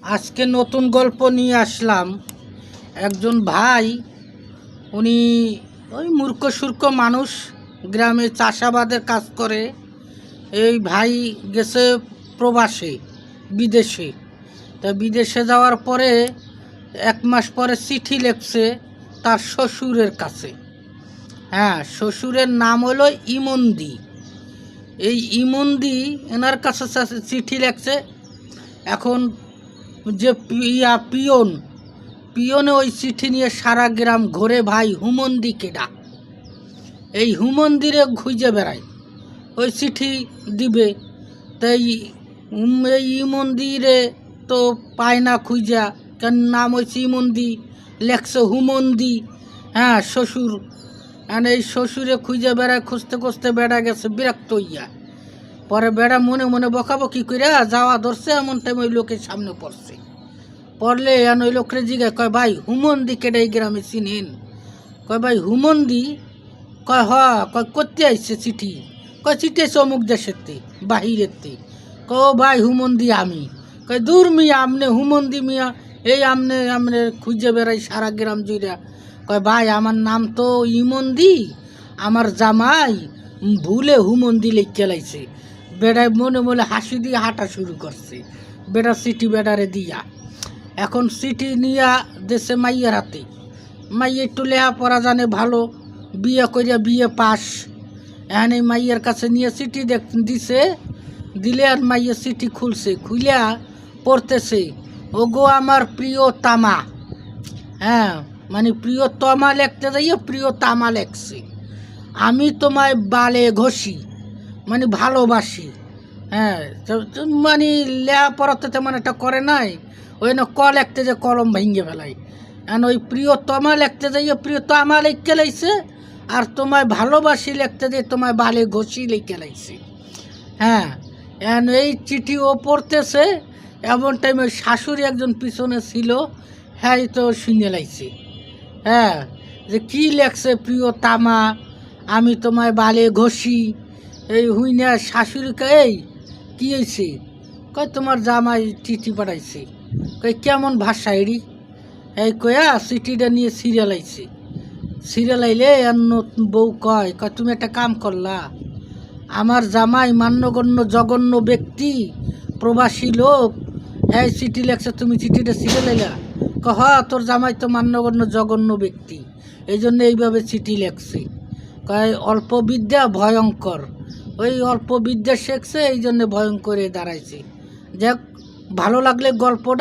আজকে নতুন গল্প নিয়ে আসলাম। একজন ভাই, উনি ওই মূর্খ সূর্খ মানুষ, গ্রামে চাষাবাদের কাজ করে। এই ভাই গেছে প্রবাসে, বিদেশে। তা বিদেশে যাওয়ার পরে 1 মাস পরে চিঠি লিখছে তার শ্বশুরের কাছে। হ্যাঁ, শ্বশুরের নাম হলো ইমন্দি। এই ইমন্দি এনার কাছে চিঠি লিখছে। এখন যে পিয়নে ওই চিঠি নিয়ে সারা গ্রাম ঘোরে। ভাই হুমন্দি কেডা, এই হুমন্দিরে খুঁজে বেড়ায়, ওই চিঠি দিবে। তাই এই ইমন্দিরে তো পায় না খুঁজা, কেন নাম হয়েছে ইমন্দি, লেখছে হুমন্দি। হ্যাঁ, শ্বশুর। এই শ্বশুরে খুঁজে বেড়ায়, খুঁজতে খুঁজতে বেড়া গেছে বিরক্ত হইয়া। পরে বেড়া মনে মনে বকাবকি করে যাওয়া ধরছে। এমন টাইম ওই লোকের সামনে পড়ছে। পড়লে ওই লোকের জিগায়, কয় ভাই হুমন্দি কেডা, এই গ্রামে চিনেন? কয় ভাই হুমন্দি। কয় কয় করতে আইসছে চিঠি? কয় চিঠি আইসে অমুক দেশেরতে, বাহিরেরতে। কয় ও ভাই হুমন্দি আমি। কয় দূর মিয়া, আমনে হুমন্দি মিয়া, এই আমনে খুঁজে বেড়াই সারা গ্রাম জুড়া। কয় ভাই আমার নাম তো ইমন্দি, আমার জামাই ভুলে হুমন্দি লিখে লাইছে। বেড়ায় মনে মনে হাসি দিয়ে হাঁটা শুরু করছে। বেড়া চিঠি বেড়ারে দিয়া, এখন চিঠি নিয়া দেশে মাইয়ের হাতে। মাইয়ে একটু লেখাপড়া জানে ভালো, বিয়ে করিয়া বিয়ে পাস। এখন এই মাইয়ের কাছে নিয়ে চিঠি দিছে। দিলে আর মাইয়ের চিঠি খুলছে, খুলিয়া পড়তেছে, ওগো আমার প্রিয় তামা। হ্যাঁ, মানে প্রিয় তমা লিখতে যাইয়া প্রিয় তামা লেখছে। আমি তোমায় বালে ঘষি, মানে ভালোবাসি। হ্যাঁ, মানে লেখাপড়াতে তেমন একটা করে নাই, ওই না ক লিখতে যে কলম ভেঙে ফেলাই। এখন ওই প্রিয়তমা লিখতে যাইয়ে প্রিয়তমা লিখতে লাইছে, আর তোমায় ভালোবাসি লিখতে দিয়ে তোমায় বালে ঘষি লিখে লাইছে। হ্যাঁ, এখন এই চিঠি ও পড়তেছে। এমন টাইমে শাশুড়ি একজন পিছনে ছিল, হ্যাঁ তো শুনে লাইছে। হ্যাঁ, যে কী লেখছে প্রিয়তমা, আমি তোমায় বালে ঘষি। এই হুইনা শাশুড়িকে, এই কী হয়েছে? কয় তোমার জামাই চিঠি পাঠাইছে। কই কেমন ভাষা এড়ি? এই কয়া চিঠিটা নিয়ে সিরিয়াল আইছে। সিরিয়াল আইলে নতুন বউ কয়, কয় তুমি একটা কাম করলা, আমার জামাই মান্যগণ্য জঘন্য ব্যক্তি, প্রবাসী লোক, এই চিঠি লেখছে, তুমি চিঠিটা সিরিয়াল আইলা? কহ তোর জামাই তো মান্যগণ্য জঘন্য ব্যক্তি, এই জন্য এইভাবে চিঠি লেখছে। কয় অল্প বিদ্যা ভয়ঙ্কর, ওই অল্প বিদ্যা শেখছে, এই জন্য ভয়ঙ্করে দাঁড়াইছে। যাক, ভালো লাগলে গল্পটা